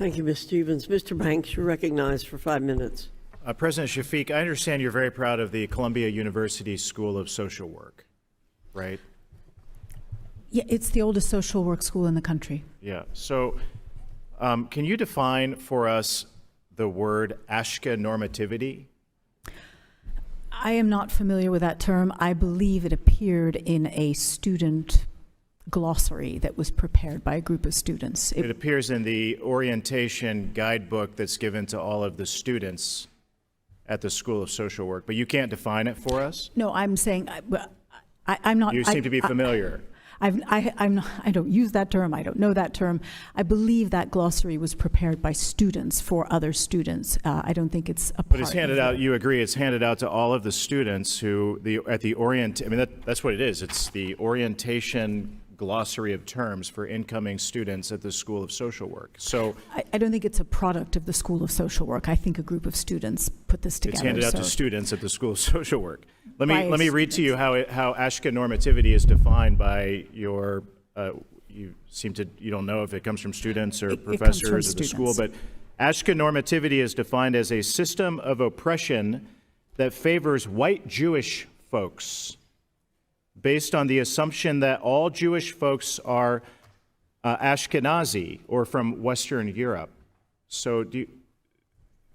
Thank you, Ms. Stevens. Mr. Banks, you're recognized for 5 minutes. President Shafiq, I understand you're very proud of the Columbia University School of Social Work, right? Yeah, it's the oldest social work school in the country. Yeah. So can you define for us the word Ashke normativity? I am not familiar with that term. I believe it appeared in a student glossary that was prepared by a group of students. It appears in the orientation guidebook that's given to all of the students at the School of Social Work, but you can't define it for us? No, I'm saying I'm not. You seem to be familiar. I don't use that term. I don't know that term. I believe that glossary was prepared by students for other students. I don't think it's a part. But it's handed out. You agree? It's handed out to all of the students who at the I mean, that's what it is. It's the orientation glossary of terms for incoming students at the School of Social Work. So I don't think it's a product of the School of Social Work. I think a group of students put this together. It's handed out to students at the School of Social Work. Let me read to you how Ashke normativity is defined by your. You don't know if it comes from students or professors of the school, but Ashke normativity is defined as a system of oppression that favors white Jewish folks, based on the assumption that all Jewish folks are Ashkenazi or from Western Europe. So do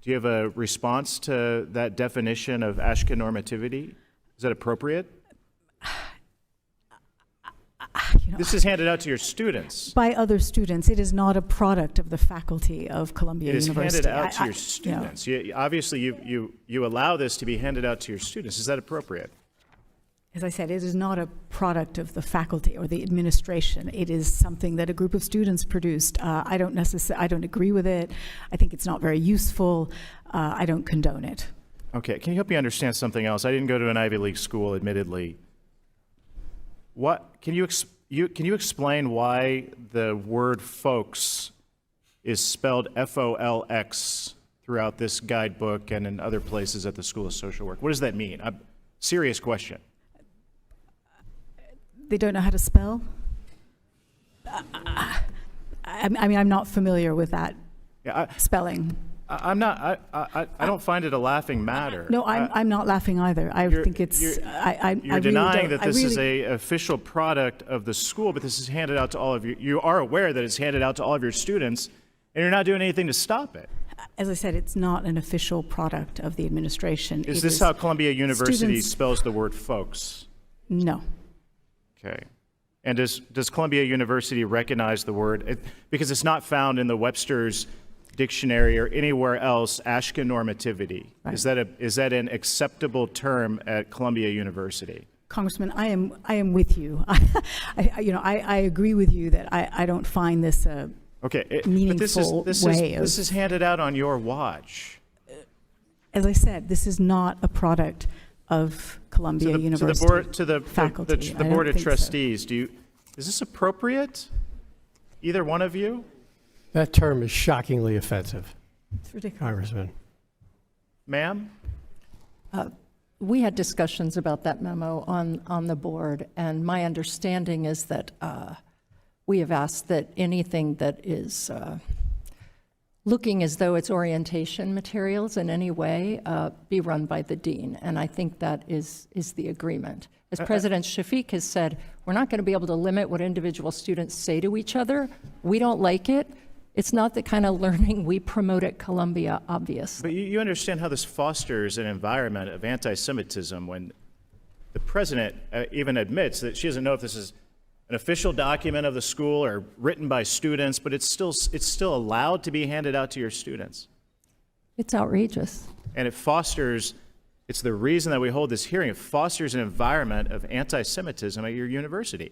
you have a response to that definition of Ashke normativity? Is that appropriate? This is handed out to your students. By other students. It is not a product of the faculty of Columbia University. It is handed out to your students. Obviously, you allow this to be handed out to your students. Is that appropriate? As I said, it is not a product of the faculty or the administration. It is something that a group of students produced. I don't agree with it. I think it's not very useful. I don't condone it. Okay, can you help me understand something else? I didn't go to an Ivy League school, admittedly. Can you explain why the word folks is spelled F-O-L-X throughout this guidebook and in other places at the School of Social Work? What does that mean? Serious question. They don't know how to spell? I mean, I'm not familiar with that spelling. I'm not. I don't find it a laughing matter. No, I'm not laughing either. I think it's. You're denying that this is a official product of the school, but this is handed out to all of you. You are aware that it's handed out to all of your students, and you're not doing anything to stop it. As I said, it's not an official product of the administration. Is this how Columbia University spells the word folks? No. Okay. And does Columbia University recognize the word? Because it's not found in the Webster's dictionary or anywhere else, Ashke normativity. Right. Is that an acceptable term at Columbia University? Congressman, I am with you. I agree with you that I don't find this a meaningful way of. This is handed out on your watch. As I said, this is not a product of Columbia University faculty. The Board of Trustees, is this appropriate? Either one of you? That term is shockingly offensive. It's ridiculous. Congressman. Ma'am? We had discussions about that memo on the board, and my understanding is that we have asked that anything that is looking as though it's orientation materials in any way be run by the dean, and I think that is the agreement. As President Shafiq has said, we're not going to be able to limit what individual students say to each other. We don't like it. It's not the kind of learning we promote at Columbia, obviously. But you understand how this fosters an environment of anti-Semitism when the president even admits that she doesn't know if this is an official document of the school or written by students, but it's still allowed to be handed out to your students. It's outrageous. And it's the reason that we hold this hearing. It fosters an environment of anti-Semitism at your university.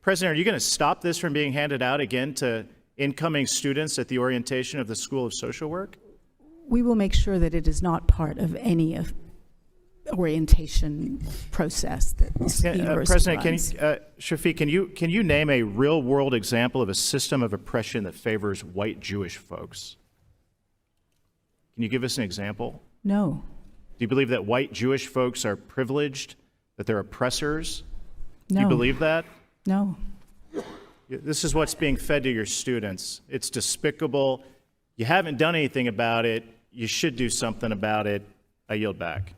President, are you going to stop this from being handed out again to incoming students at the orientation of the School of Social Work? We will make sure that it is not part of any orientation process that the university President, runs. Shafiq, can you name a real-world example of a system of oppression that favors white Jewish folks? Can you give us an example? No. Do you believe that white Jewish folks are privileged, that they're oppressors? No. Do you believe that? No. This is what's being fed to your students. It's despicable. You haven't done anything about it. You should do something about it. I yield back.